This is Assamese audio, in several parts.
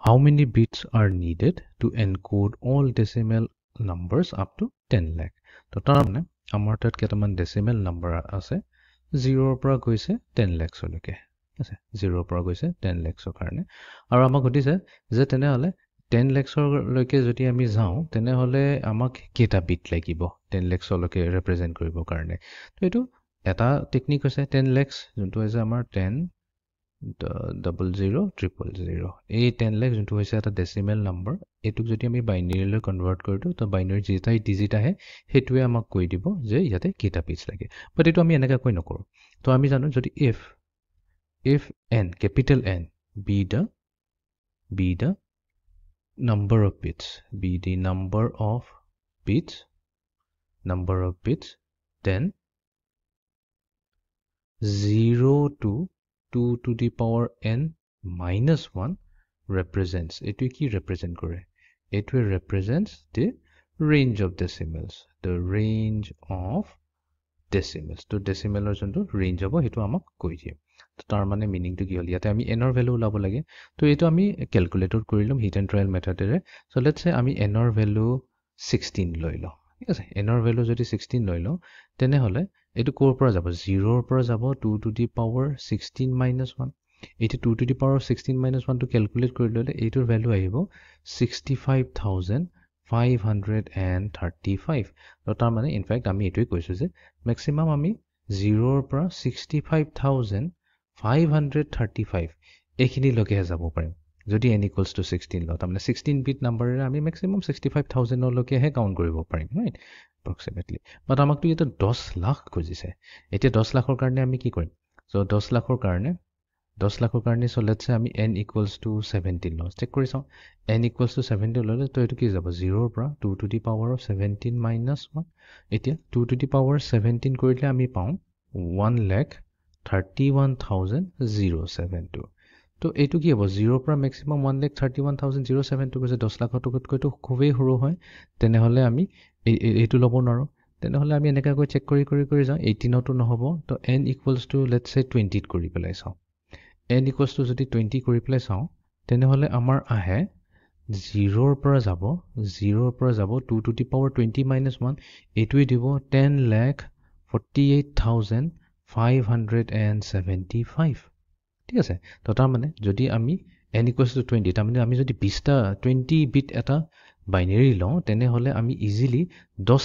how many bits are needed to encode all decimal numbers up to 10 lakh. তো তাৰমানে আমাৰ তাত কেইটামান decimal number আছে 0 পৰা গৈছে 10 lakhs লৈকে আছে 0 পৰা গৈছে 10 lakhs কাৰণে আৰু আমাক সুধিছে যে তেনেহলে 10 lakhs লৈকে যদি আমি যাওঁ তেনেহলে আমাক কেইটা বিট লাগিব 10 lakhs লৈকে ৰিপ্ৰেজেন্ট কৰিব কাৰণে তো এটো এটা টেকনিক হৈছে 10 lakhs যোনটো হৈছে আমাৰ 10 0000 এই 10 লাখ যোনটো হৈছে এটা ডেসিমেল নাম্বাৰ এটুক যদি আমি বাইনাৰীলৈ কনভাৰ্ট কৰি দিওঁ তো বাইনাৰী যেটাই ডিজিট আহে হেতুৱে আমাক কৈ দিব যে ইয়াতে কেইটা বিটছ লাগে বাট এটো আমি এনেকা কৈ নকৰো তো আমি জানো যদি if n capital N be the number of bits then 0 to 2 to the power n minus 1 represents it ki represent kore it represents the range of decimals to decimal jonto range hobo hetu amak koi die to tar mane meaning to ki hol yate ami n or value ulabo lage to eto ami calculator korilom hit and trial method ere so let's say ami n or value 16 loilo ঠিক আছে n or value যদি 16 লইলো তেনে হলে এটো কোৰ পৰা যাব 0 ৰ পৰা যাব 2 to the power 16 minus 1 এটো 2 to the power 16 minus 1 to calculate কৰি ললে এটোৰ ভ্যালু আহিব 65535 তো তাৰ মানে ইনফ্যাক্ট আমি এটোই কৈছো যে ম্যাক্সিমাম আমি 0 ৰ পৰা 65535 এখিনি লকে যাব পাৰিম যদি n equals to 16 ল তামানে 16 bit number এ আমি maximum 65000 লকে হে কাউন্ট কৰিব পাৰিম ৰাইট approximately বাট আমাক তো এটা 10 লাখ খুজিছে এতিয়া 10 লাখৰ কাৰণে আমি কি কৰিম সো 10 লাখৰ কাৰণে সো লেটস সে আমি n equals to 17 ল চেক কৰি চাও n equals to 17 ললে তো এটো কি যাব 0 ৰ পৰা 2 to the power of 17 minus 1 এতিয়া 2 to the power 17 কৰিলে আমি পাও 1,31,072 তো এটো কি হ'ব 0 পৰা ম্যাক্সিমাম 1,31,072 কৈছে 10 লাখ টকাতকৈ তো খুবেই সৰু হয় তেনে হলে আমি এটো লব নোৱাৰো তেনে হলে আমি এনেকা কৈ চেক কৰি যাও 18 তো নহব তো n equals to let's say 20 কৰি পেলাই চাও n equals to যদি 20 কৰি পেলাই চাও তেনে হলে আমাৰ আহে 0 ৰ পৰা যাব 2 to the power 20 minus 1 এটোই দিব 10,48,575 ঠিক আছে তো তাৰ মানে যদি আমি n equals to 20 তাৰ মানে আমি যদি 20টা 20 বিট এটা বাইনাৰী লওঁ তেনে হলে আমি ইজিলি 10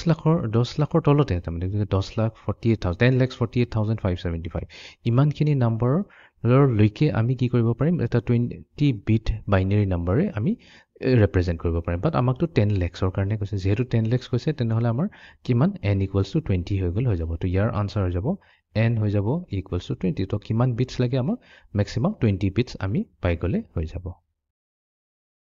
লাখৰ তলতে তাৰ মানে 10,48,575 ইমানখিনি নাম্বাৰৰ লৈকে আমি কি কৰিব পাৰিম এটা 20 বিট বাইনাৰী নাম্বাৰে আমি ৰিপ্ৰেজেন্ট কৰিব পাৰিম বাট আমাক তো 10 লাখৰ কাৰণে কৈছে যেহেতু 10 লাখ কৈছে তেনে হলে আমাৰ কিমান n equals to 20 হৈ গল হৈ যাব তো ইয়াৰ আনসাৰ হৈ যাব n হৈ যাব equals to 20 তো কিমান বিটস লাগে আমাক ম্যাক্সিমাম 20 বিটস আমি পাই গলে হৈ যাব